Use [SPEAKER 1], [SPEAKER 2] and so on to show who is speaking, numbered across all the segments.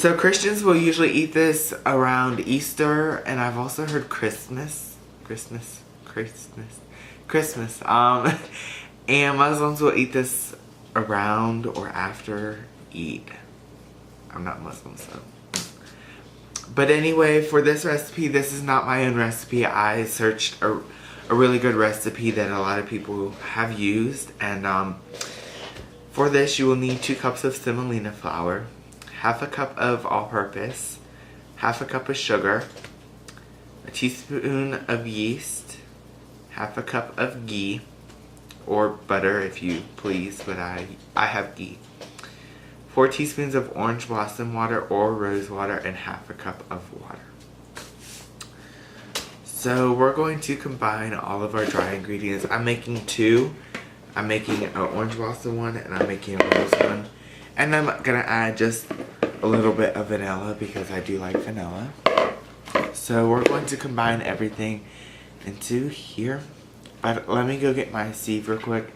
[SPEAKER 1] So Christians will usually eat this around Easter, and I've also heard Christmas. And Muslims will eat this around or after Eid. I'm not Muslim, so. But anyway, for this recipe, this is not my own recipe. I searched a really good recipe that a lot of people have used. And for this, you will need 2 cups of semolina flour, half a cup of all-purpose, half a cup of sugar, a teaspoon of yeast, half a cup of ghee, or butter if you please, but I have ghee. 4 teaspoons of orange blossom water or rose water, and half a cup of water. So we're going to combine all of our dry ingredients. I'm making 2. I'm making an orange blossom one, and I'm making a rose one. And I'm gonna add just a little bit of vanilla because I do like vanilla. So we're going to combine everything into here. But let me go get my sieve real quick,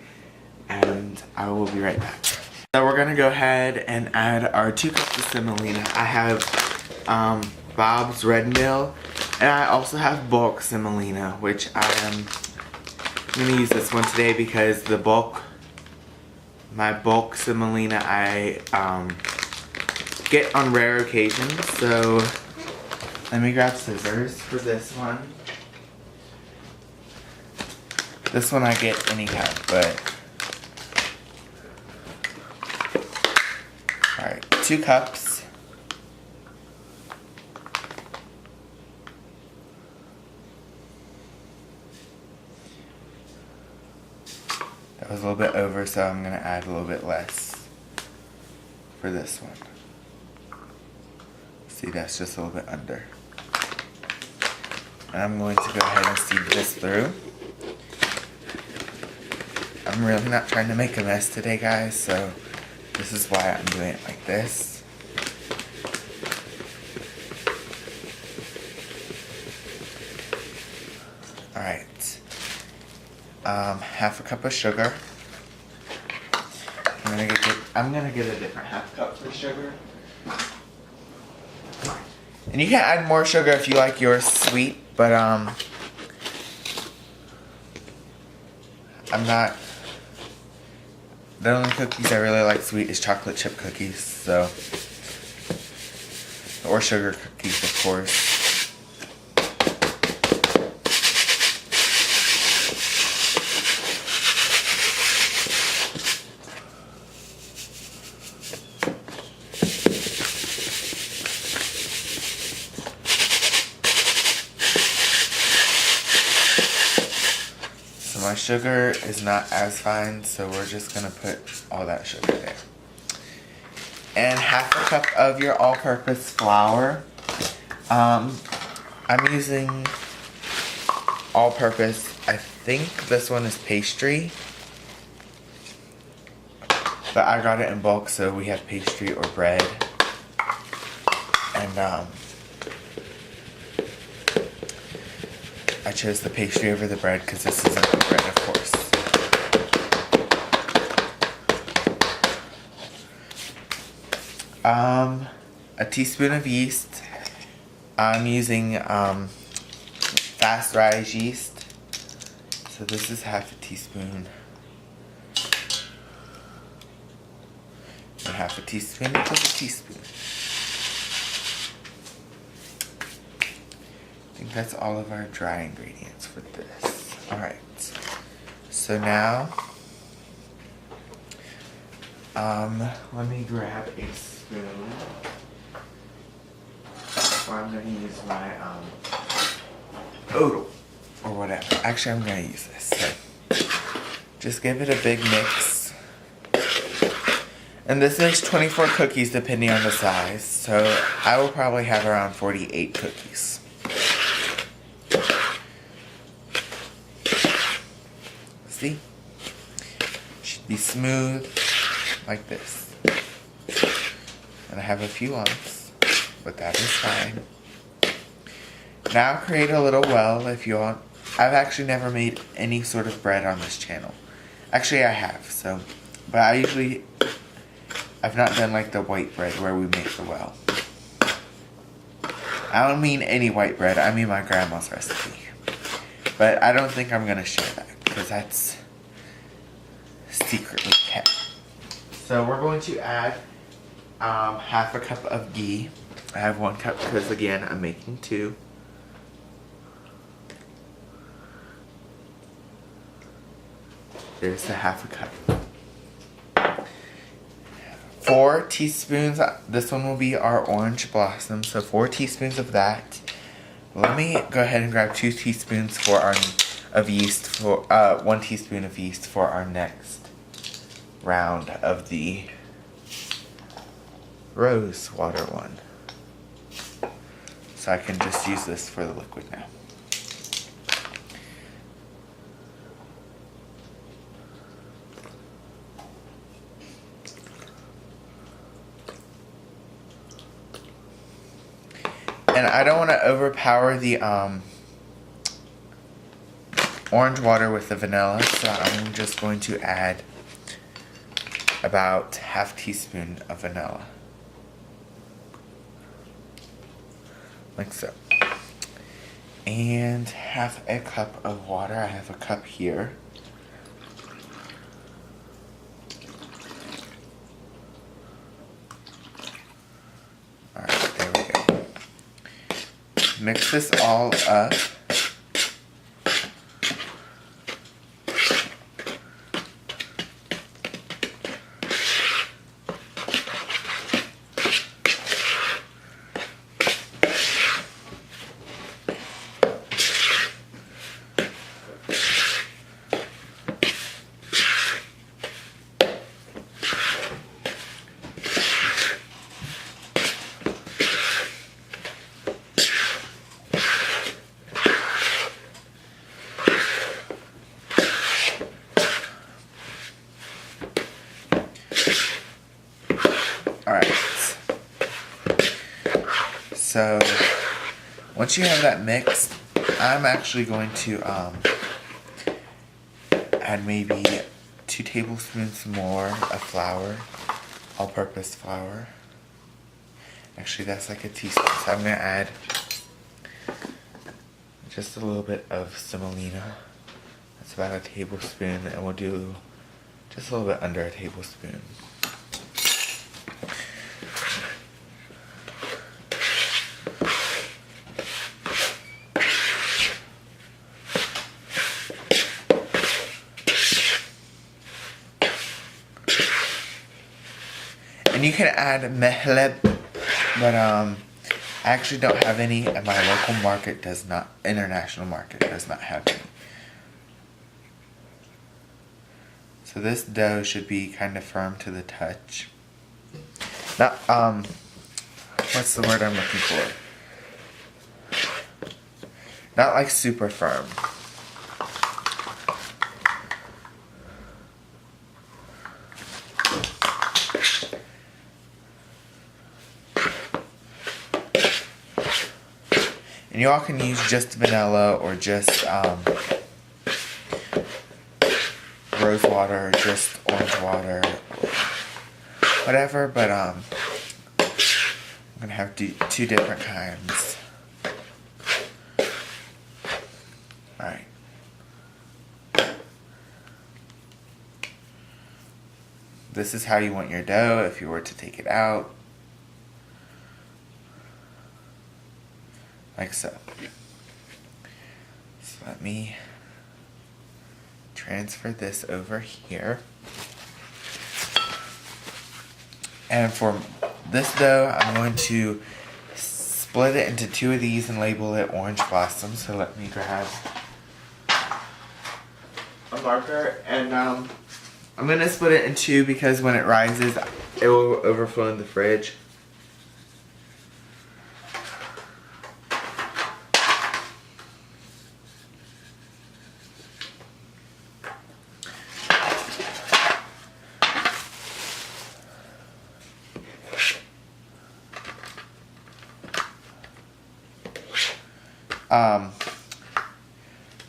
[SPEAKER 1] and I will be right back. So we're gonna go ahead and add our 2 cups of semolina. I have Bob's Red Mill, and I also have bulk semolina, which I'm gonna use this one today because my bulk semolina I get on rare occasions. So let me grab scissors for this one. This one I get anytime, but alright, 2 cups. That was a little bit over, so I'm going to add a little bit less for this one. See, that's just a little bit under. And I'm going to go ahead and sieve this through. I'm really not trying to make a mess today, guys, so this is why I'm doing it like this. Alright. Half a cup of sugar. I'm gonna get a different half cup for sugar. And you can add more sugar if you like yours sweet, but I'm not. The only cookies I really like sweet is chocolate chip cookies, so, or sugar cookies, of course. My sugar is not as fine, so we're just gonna put all that sugar there. And half a cup of your all-purpose flour. I'm using all-purpose. I think this one is pastry, but I got it in bulk, so we have pastry or bread. And I chose the pastry over the bread because this isn't the bread, of course. A teaspoon of yeast. I'm using fast rise yeast. So this is half a teaspoon. And half a teaspoon equals a teaspoon. I think that's all of our dry ingredients for this. Alright. So now, let me grab a spoon. Or I'm going to use my, odal. Or whatever. Actually, I'm going to use this. So, just give it a big mix. And this makes 24 cookies depending on the size. So, I will probably have around 48 cookies. See? Should be smooth like this. And I have a few lumps, but that is fine. Now create a little well if you want. I've actually never made any sort of bread on this channel. Actually I have, so, but I've not done like the white bread where we make the well. I don't mean any white bread, I mean my grandma's recipe. But I don't think I'm gonna share that because that's secretly kept. So we're going to add half a cup of ghee. I have 1 cup because again I'm making 2. There's the half a cup. 4 teaspoons, this one will be our orange blossom, so 4 teaspoons of that. Let me go ahead and grab 2 teaspoons of yeast for 1 teaspoon of yeast for our next round of the rose water one. So I can just use this for the liquid now. And I don't want to overpower the orange water with the vanilla, so I'm just going to add about half teaspoon of vanilla. Like so. And half a cup of water. I have a cup here. Alright, there we go. Mix this all up. Alright, so once you have that mixed, I'm actually going to add maybe 2 tablespoons more of flour, all-purpose flour. Actually, that's like a teaspoon, so I'm going to add just a little bit of semolina. That's about a tablespoon, and we'll do just a little bit under a tablespoon. And you can add mehleb, but I actually don't have any, and my local market does not, international market does not have any. So this dough should be kind of firm to the touch. Not, what's the word I'm looking for? Not like super firm. And you all can use just vanilla or just rose water or just orange water or whatever, but I'm gonna have 2 different kinds. Alright. This is how you want your dough if you were to take it out. Like so. So let me transfer this over here. And for this dough, I'm going to split it into 2 of these and label it orange blossom. So let me grab a marker, and I'm going to split it in 2 because when it rises, it will overflow in the fridge.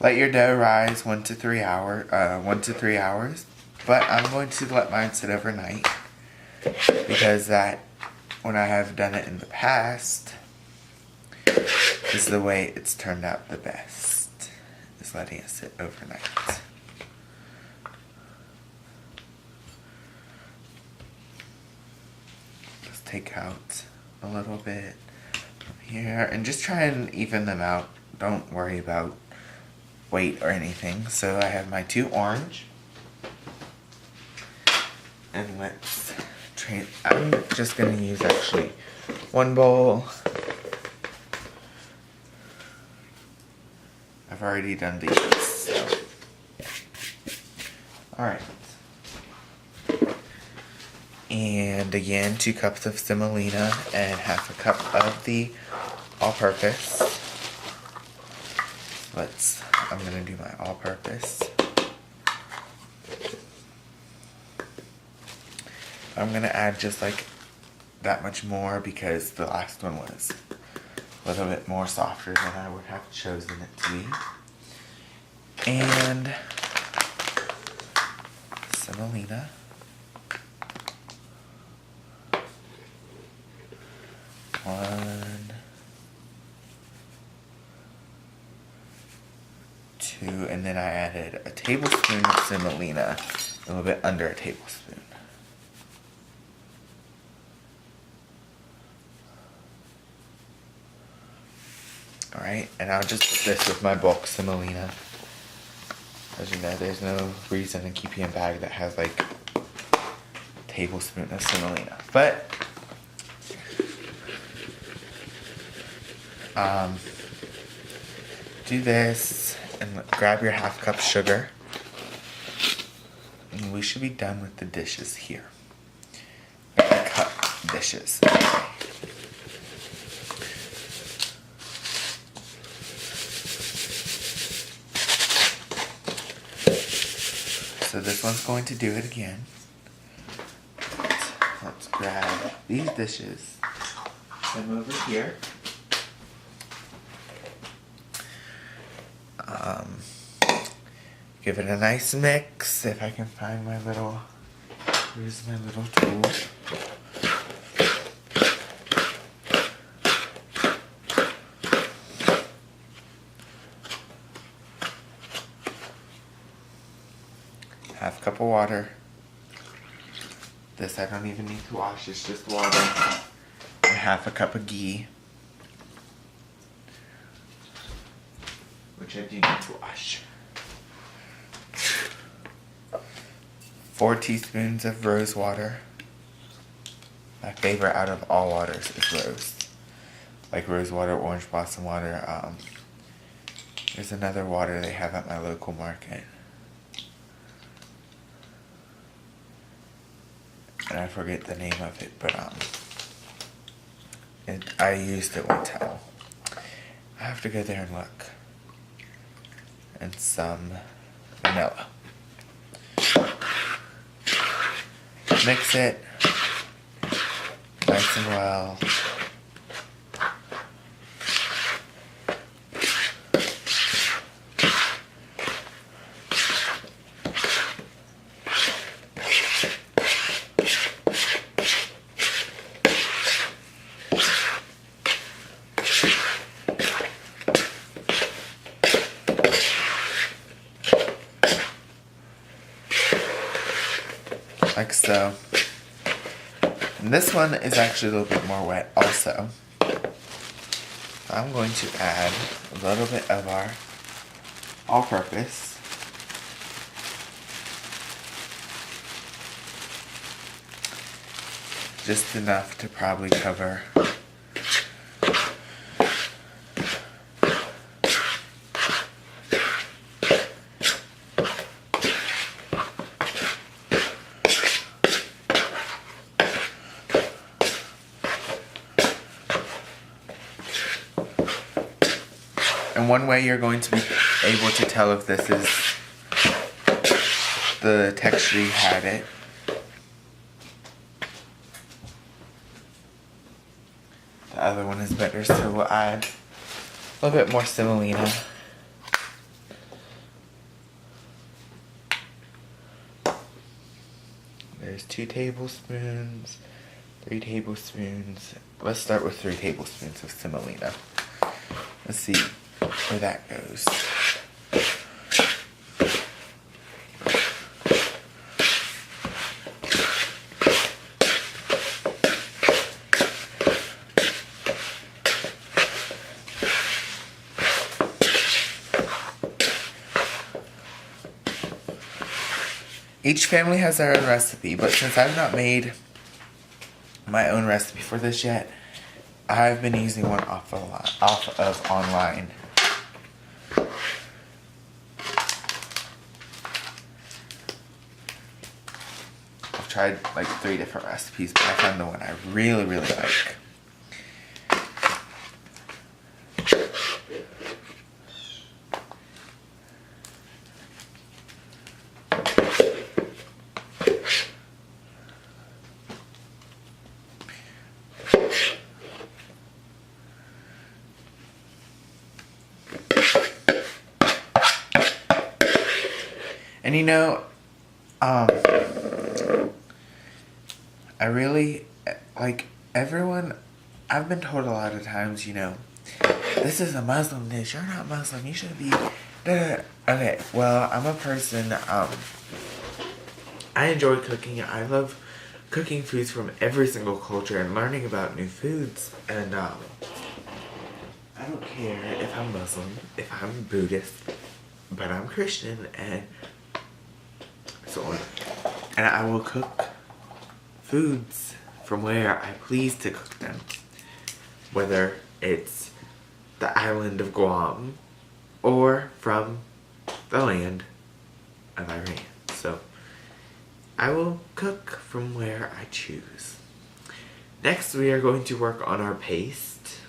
[SPEAKER 1] Let your dough rise 1 to 3 hours, but I'm going to let mine sit overnight because that, when I have done it in the past, is the way it's turned out the best, is letting it sit overnight. Just take out a little bit from here and just try and even them out. Don't worry about weight or anything. So I have my 2 orange. And let's train. I'm just going to use actually 1 bowl. I've already done these, so. Alright. And again, 2 cups of semolina and half a cup of the all-purpose. I'm gonna do my all-purpose. I'm gonna add just like that much more because the last one was a little bit more softer than I would have chosen it to be. And semolina. One, 2, and then I added a tablespoon of semolina, a little bit under a tablespoon. Alright, and I'll just put this with my bulk semolina. As you know, there's no reason to keep you in a bag that has like a tablespoon of semolina. But do this and grab your half cup sugar. And we should be done with the dishes here. Cut dishes. So this one's going to do it again. Let's grab these dishes. Put them over here. Give it a nice mix. If I can find my little, here's my little tool. Half cup of water. This I don't even need to wash, it's just water. And half a cup of ghee, which I do need to wash. 4 teaspoons of rose water. My favorite out of all waters is rose. Like rose water, orange blossom water. There's another water they have at my local market. And I forget the name of it, but I used it one time. I have to go there and look. And some vanilla. Mix it nice and well. Like so. And this one is actually a little bit more wet also. I'm going to add a little bit of our all-purpose. Just enough to probably cover and one way you're going to be able to tell if this is the texture you had it. The other one is better, so we'll add a little bit more semolina. There's 2 tablespoons, 3 tablespoons. Let's start with 3 tablespoons of semolina. Let's see where that goes. Each family has their own recipe, but since I've not made my own recipe for this yet, I've been using one off of online. I've tried like 3 different recipes, but I found the one I really, really like. And you know, I really, like, everyone, I've been told a lot of times, you know, this is a Muslim dish, you're not Muslim, you should be, okay, well, I'm a person, I enjoy cooking, I love cooking foods from every single culture and learning about new foods, and, I don't care if I'm Muslim, if I'm Buddhist, but I'm Christian, and so on. And I will cook foods from where I please to cook them. Whether it's the island of Guam or from the land of Iran. So I will cook from where I choose. Next we are going to work on our paste.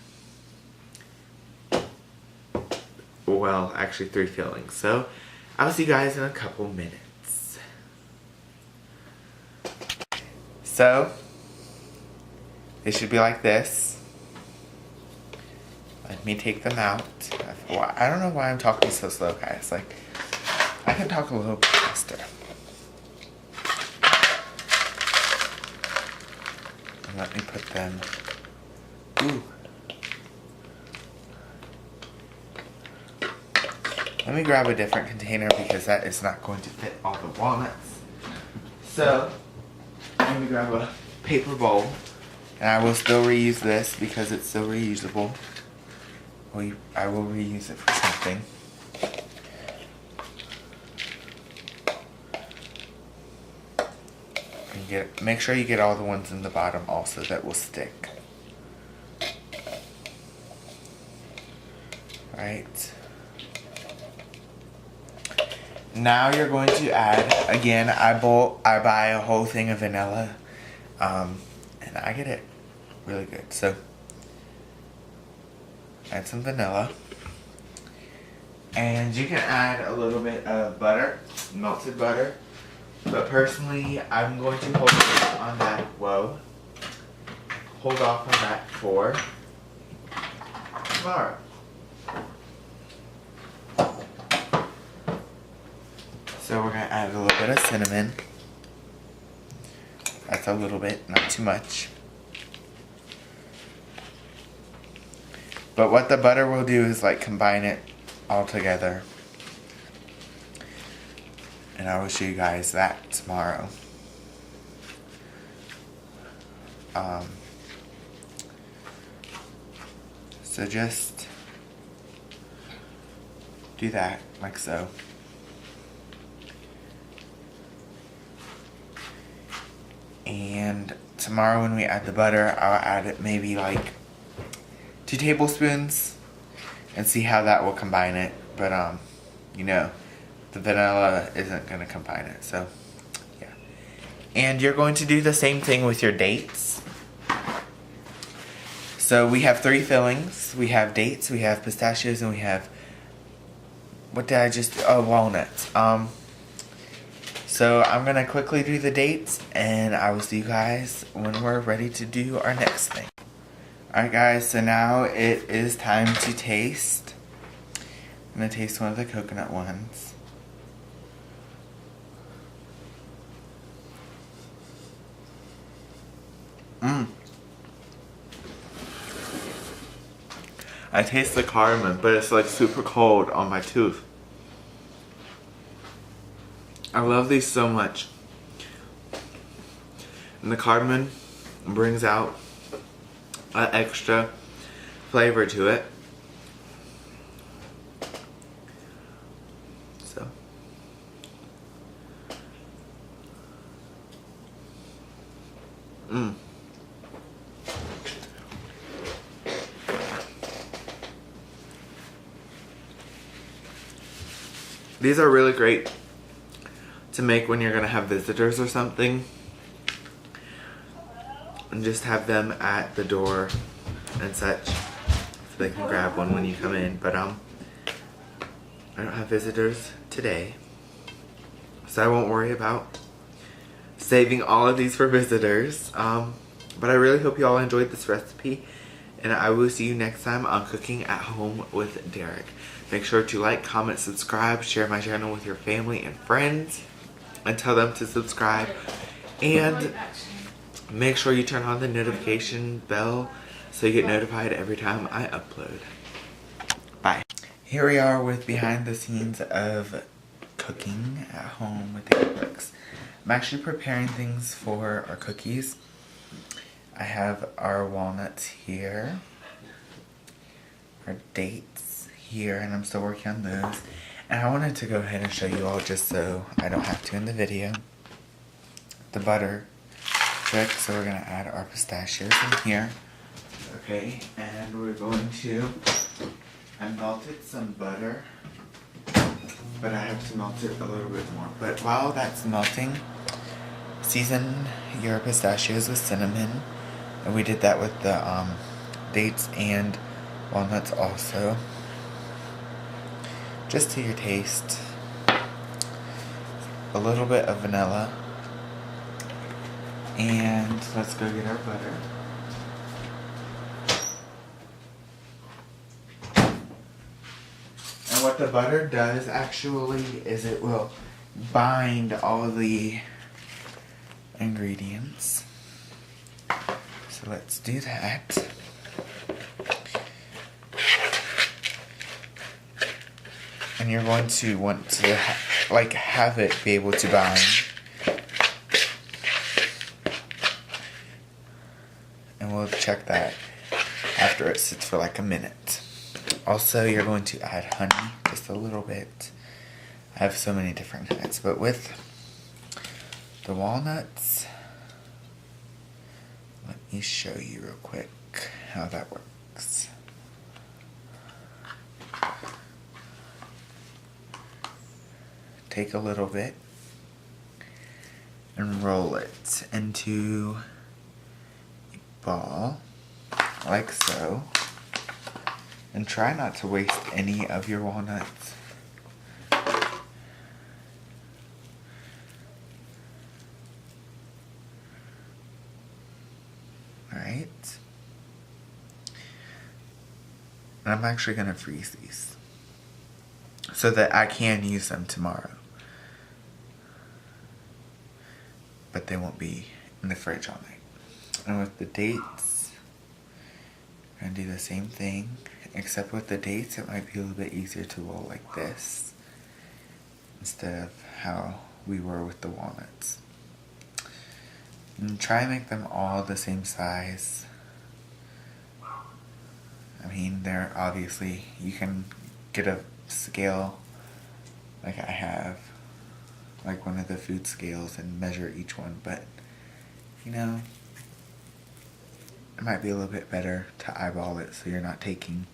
[SPEAKER 1] Well, actually 3 fillings. So I'll see you guys in a couple minutes. So, they should be like this. Let me take them out. I don't know why I'm talking so slow, guys. Like, I can talk a little bit faster. And let me put them... Ooh. Let me grab a different container because that is not going to fit all the walnuts. So... I'm going to grab a paper bowl, and I will still reuse this because it's still reusable. I will reuse it for something. And make sure you get all the ones in the bottom also that will stick. Right. Now you're going to add, again, I buy a whole thing of vanilla, and I get it really good. So, add some vanilla, and you can add a little bit of butter, melted butter, but personally, I'm going to hold off on that, hold off on that for tomorrow. So we're going to add a little bit of cinnamon. That's a little bit, not too much. But what the butter will do is like combine it all together. And I will show you guys that tomorrow. So just do that, like so. And tomorrow when we add the butter, I'll add it maybe like 2 tablespoons and see how that will combine it. But, you know, the vanilla isn't going to combine it, so, yeah. And you're going to do the same thing with your dates. So we have 3 fillings. We have dates, we have pistachios, and we have, what did I just do? Oh, walnuts. So I'm going to quickly do the dates, and I will see you guys when we're ready to do our next thing. Alright guys, so now it is time to taste. I'm going to taste one of the coconut ones. I taste the cardamom, but it's like super cold on my tooth. I love these so much. And the cardamom brings out an extra flavor to it. So. These are really great to make when you're gonna have visitors or something, and just have them at the door and such, so they can grab one when you come in. But I don't have visitors today, so I won't worry about saving all of these for visitors. But I really hope you all enjoyed this recipe, and I will see you next time on Cooking at Home with Derrick. Make sure to like, comment, subscribe, share my channel with your family and friends, and tell them to subscribe. And make sure you turn on the notification bell so you get notified every time I upload. Bye. Here we are with behind the scenes of Cooking at Home with Derrick. I'm actually preparing things for our cookies. I have our walnuts here, our dates here, and I'm still working on those. And I wanted to go ahead and show you all, just so I don't have to in the video, the butter trick. So we're going to add our pistachios in here. Okay, and we're going to, I melted some butter, but I have to melt it a little bit more. But while that's melting, season your pistachios with cinnamon. And we did that with the dates and walnuts also. Just to your taste. A little bit of vanilla. And let's go get our butter. And what the butter does actually is it will bind all the ingredients. So let's do that. And you're going to want to have it be able to bind. And we'll check that after it sits for like a minute. Also, you're going to add honey, just a little bit. I have so many different kinds, but with the walnuts, let me show you real quick how that works. Take a little bit and roll it into a ball, like so. And try not to waste any of your walnuts. Alright. And I'm actually going to freeze these so that I can use them tomorrow. But they won't be in the fridge all night. And with the dates, I'm going to do the same thing. Except with the dates, it might be a little bit easier to roll like this instead of how we were with the walnuts. And try and make them all the same size. I mean, they're obviously, you can get a scale like I have, like one of the food scales, and measure each one, but you know, it might be a little bit better to eyeball it so you're not taking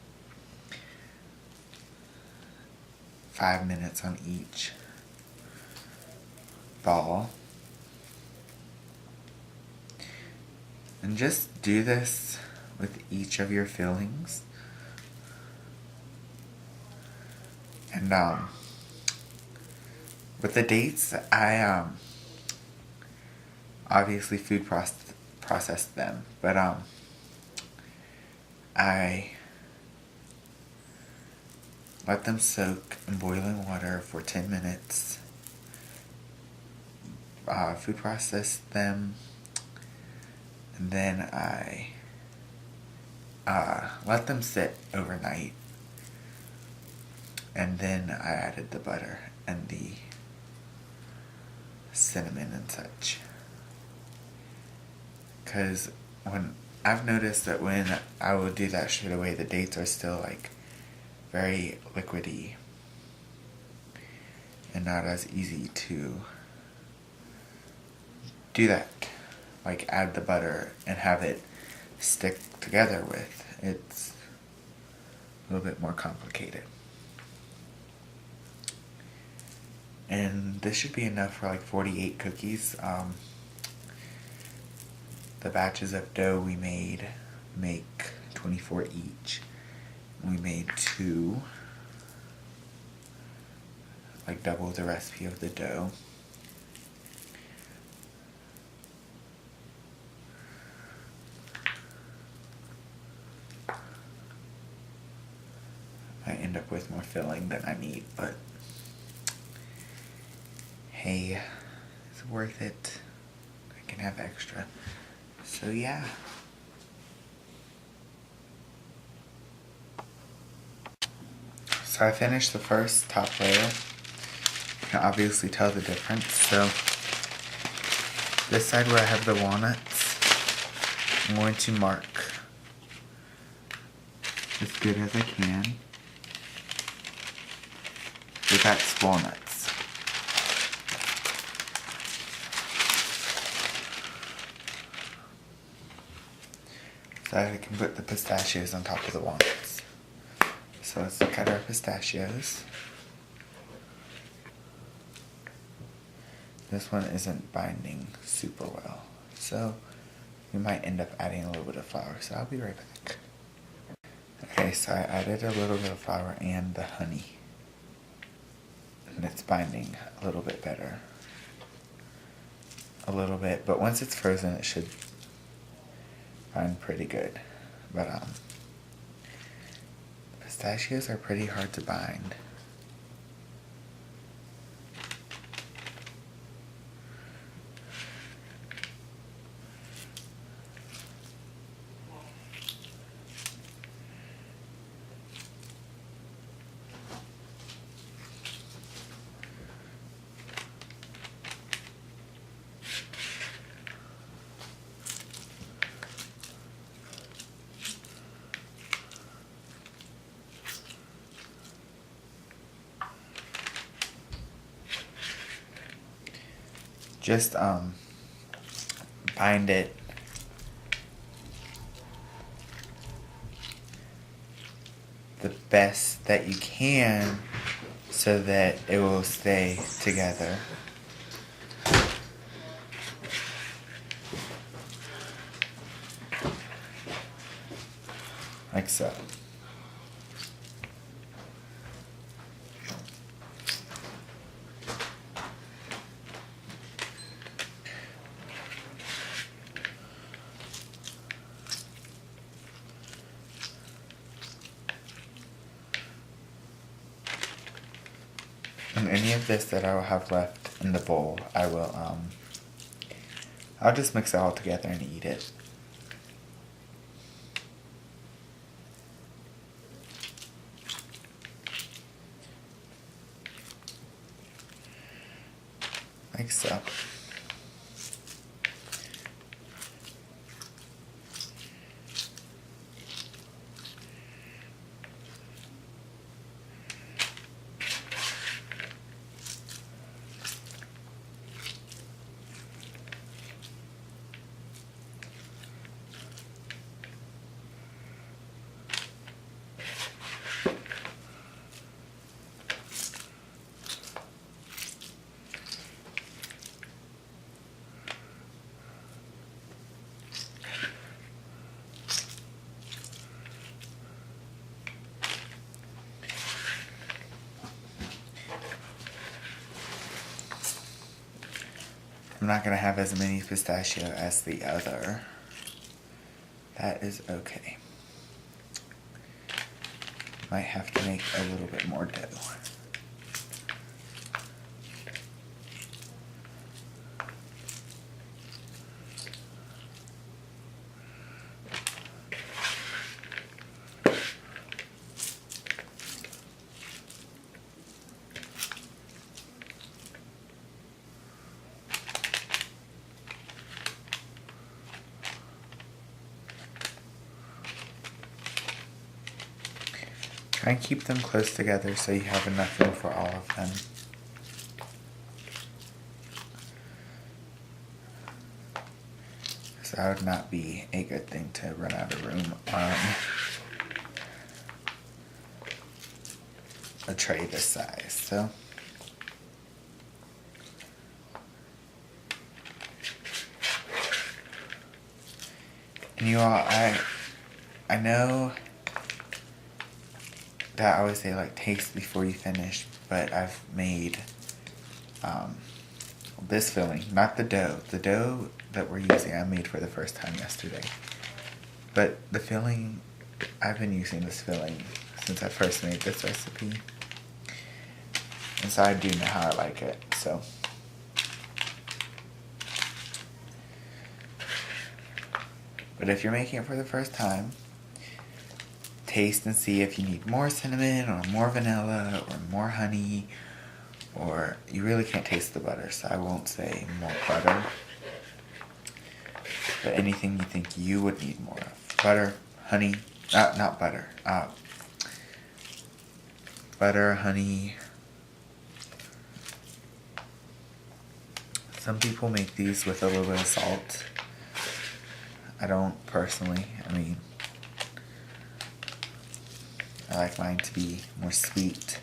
[SPEAKER 1] 5 minutes on each ball. And just do this with each of your fillings. And with the dates, I obviously food processed them, but I let them soak in boiling water for 10 minutes. Food processed them, and then I let them sit overnight. And then I added the butter and the cinnamon and such. Because when I've noticed that when I will do that straight away, the dates are still like very liquidy and not as easy to do that. Like add the butter and have it stick together with. It's a little bit more complicated. And this should be enough for like 48 cookies. The batches of dough we made make 24 each. We made 2, like double the recipe of the dough. I end up with more filling than I need, but hey, it's worth it. I can have extra. So yeah. So I finished the first top layer. You can obviously tell the difference. So this side where I have the walnuts, I'm going to mark as good as I can. So that's walnuts. So I can put the pistachios on top of the walnuts. So let's look at our pistachios. This one isn't binding super well, so we might end up adding a little bit of flour, so I'll be right back. Okay, so I added a little bit of flour and the honey, and it's binding a little bit better. A little bit, but once it's frozen it should bind pretty good. But pistachios are pretty hard to bind. Just bind it the best that you can so that it will stay together. Like so. And any of this that I will have left in the bowl, I will, I'll just mix it all together and eat it. Like so. I'm not going to have as many pistachio as the other. That is okay. Might have to make a little bit more dough. Try and keep them close together so you have enough room for all of them. So that would not be a good thing to run out of room on a tray this size. So and you all, I know that I always say like taste before you finish, but I've made this filling, not the dough. The dough that we're using I made for the first time yesterday. But the filling, I've been using this filling since I first made this recipe. And so I do know how I like it, so. But if you're making it for the first time, taste and see if you need more cinnamon or more vanilla or more honey, or you really can't taste the butter, so I won't say more butter. But anything you think you would need more of. Butter, honey, not butter. Butter, honey. Some people make these with a little bit of salt. I don't personally. I mean, I like mine to be more sweet.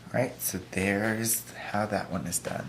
[SPEAKER 1] Alright, so there's how that one is done.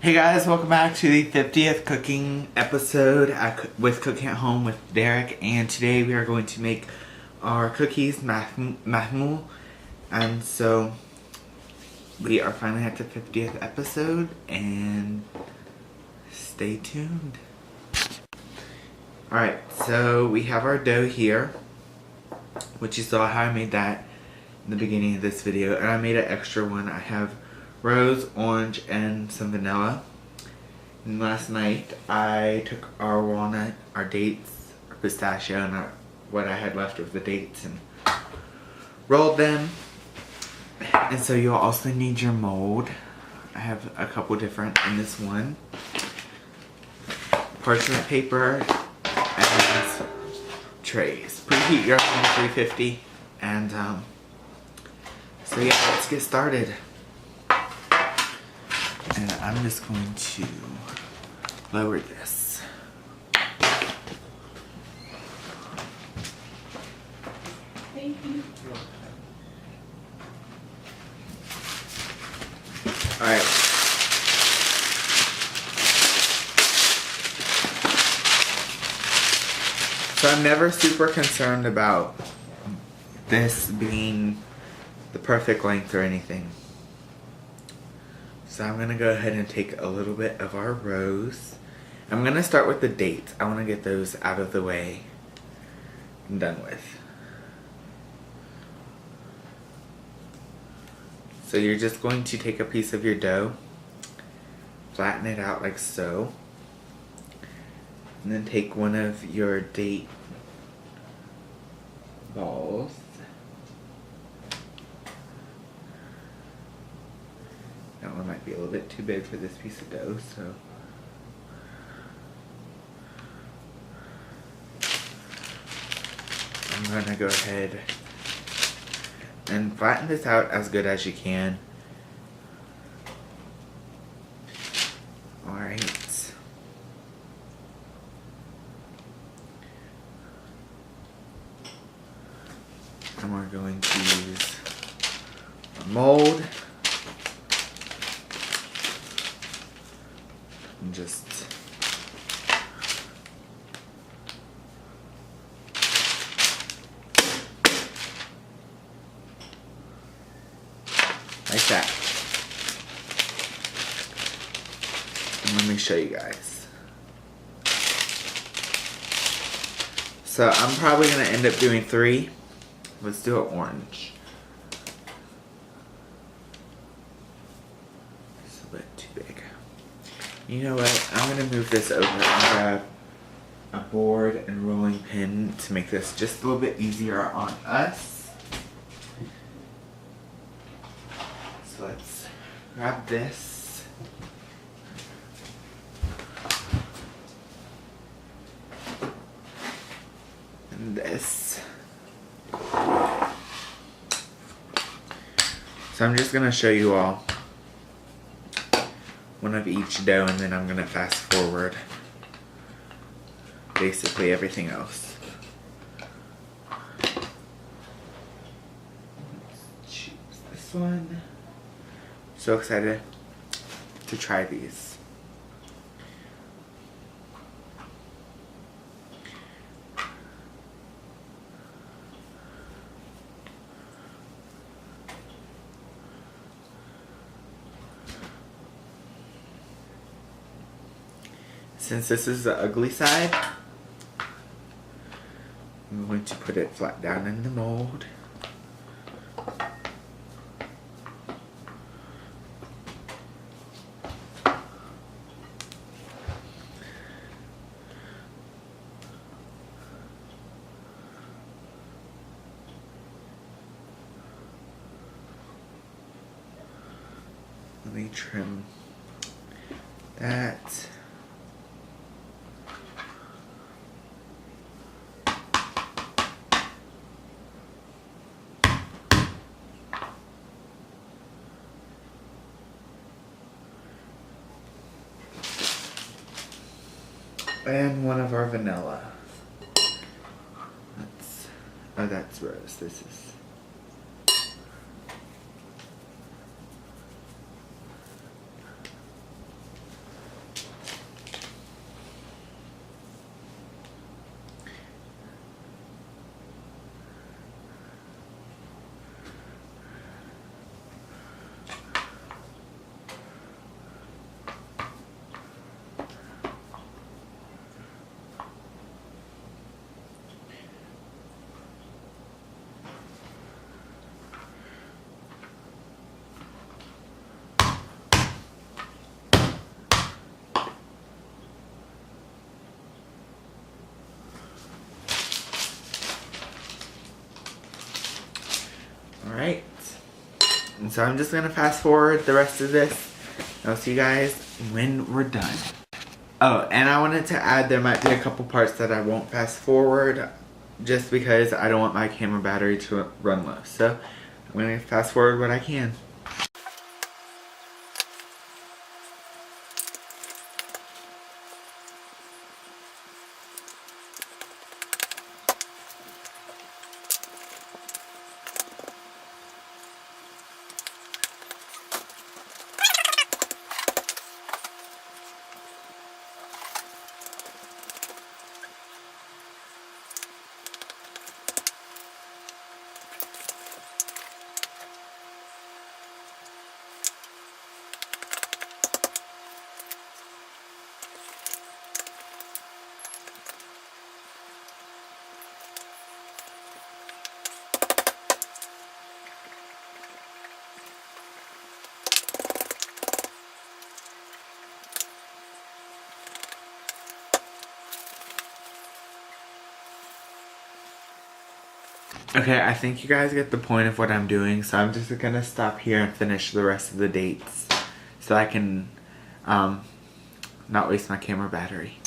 [SPEAKER 1] Hey guys, welcome back to the 50th cooking episode with Cooking at Home with Derrick, and today we are going to make our cookies, Maamoul, and so we are finally at the 50th episode, and stay tuned. Alright, so we have our dough here, which you saw how I made that in the beginning of this video, and I made an extra one. I have rose, orange, and some vanilla. And last night I took our walnut, our dates, our pistachio, and what I had left of the dates and rolled them. And so you'll also need your mold. I have a couple different in this one. Parchment paper and trays. Preheat your oven to 350. And so yeah, let's get started. And I'm just going to lower this.
[SPEAKER 2] Thank you.
[SPEAKER 1] Alright. So I'm never super concerned about this being the perfect length or anything. So I'm going to go ahead and take a little bit of our rose. I'm going to start with the dates. I want to get those out of the way and done with. So you're just going to take a piece of your dough, flatten it out like so, and then take one of your date balls. That one might be a little bit too big for this piece of dough, so I'm gonna go ahead and flatten this out as good as you can. Alright. And we're going to use mold. And just like that. And let me show you guys. So I'm probably gonna end up doing 3. Let's do an orange. It's a bit too big. You know what? I'm gonna move this over and grab a board and rolling pin to make this just a little bit easier on us. So let's grab this. And this. So I'm just gonna show you all one of each dough, and then I'm gonna fast forward basically everything else. Let's choose this one. So excited to try these. Since this is the ugly side, I'm going to put it flat down in the mold. Let me trim that. And one of our vanilla. That's rose. This is. Alright, and so I'm just going to fast forward the rest of this. I'll see you guys when we're done. Oh, and I wanted to add there might be a couple parts that I won't fast forward just because I don't want my camera battery to run low. So I'm going to fast forward what I can. Okay, I think you guys get the point of what I'm doing, so I'm just gonna stop here and finish the rest of the dates so I can not waste my camera battery.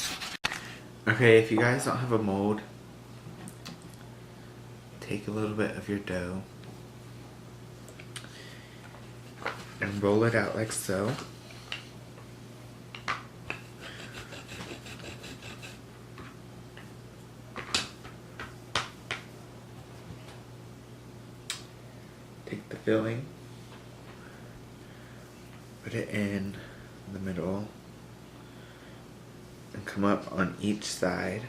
[SPEAKER 1] Okay, if you guys don't have a mold, take a little bit of your dough and roll it out like so. Take the filling Put it in the middle and come up on each side.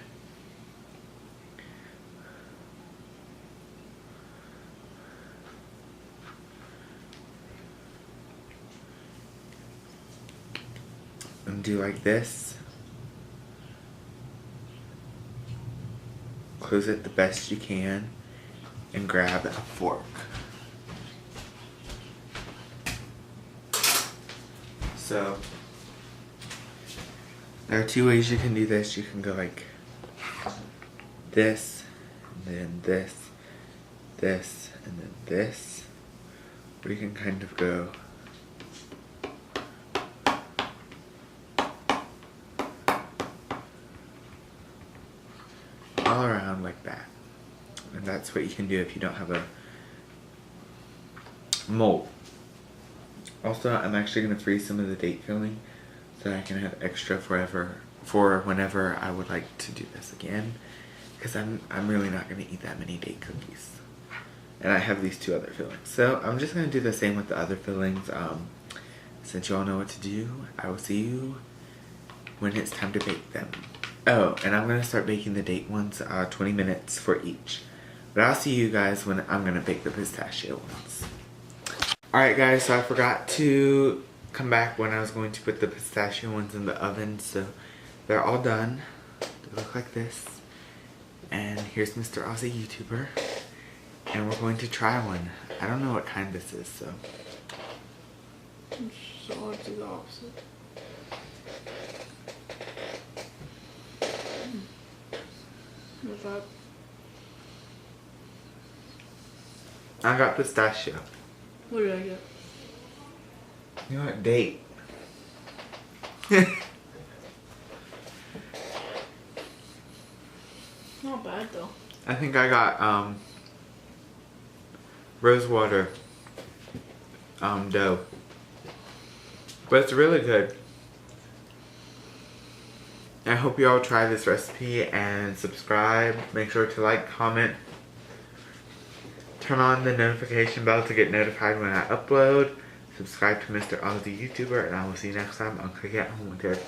[SPEAKER 1] And do like this. Close it the best you can and grab a fork. So there are two ways you can do this. You can go like this, and then this, this, and then this. Or you can kind of go all around like that. And that's what you can do if you don't have a mold. Also, I'm actually going to freeze some of the date filling so I can have extra for whenever I would like to do this again. Because I'm really not going to eat that many date cookies. And I have these two other fillings. So I'm just going to do the same with the other fillings. Since you all know what to do, I will see you when it's time to bake them. Oh, and I'm going to start baking the date ones 20 minutes for each. But I'll see you guys when I'm going to bake the pistachio ones. Alright guys, so I forgot to come back when I was going to put the pistachio ones in the oven. So they're all done. They look like this. And here's Mr. Aussie YouTuber. And we're going to try one. I don't know what kind this is, so.
[SPEAKER 2] So it's the opposite. What's that?
[SPEAKER 1] I got pistachio.
[SPEAKER 2] What did I get?
[SPEAKER 1] You know what? Date.
[SPEAKER 2] Not bad though.
[SPEAKER 1] I think I got rose water dough. But it's really good. I hope you all try this recipe and subscribe. Make sure to like, comment, turn on the notification bell to get notified when I upload. Subscribe to Mr. Aussie YouTuber, and I will see you next time on Cooking at Home with Derrick.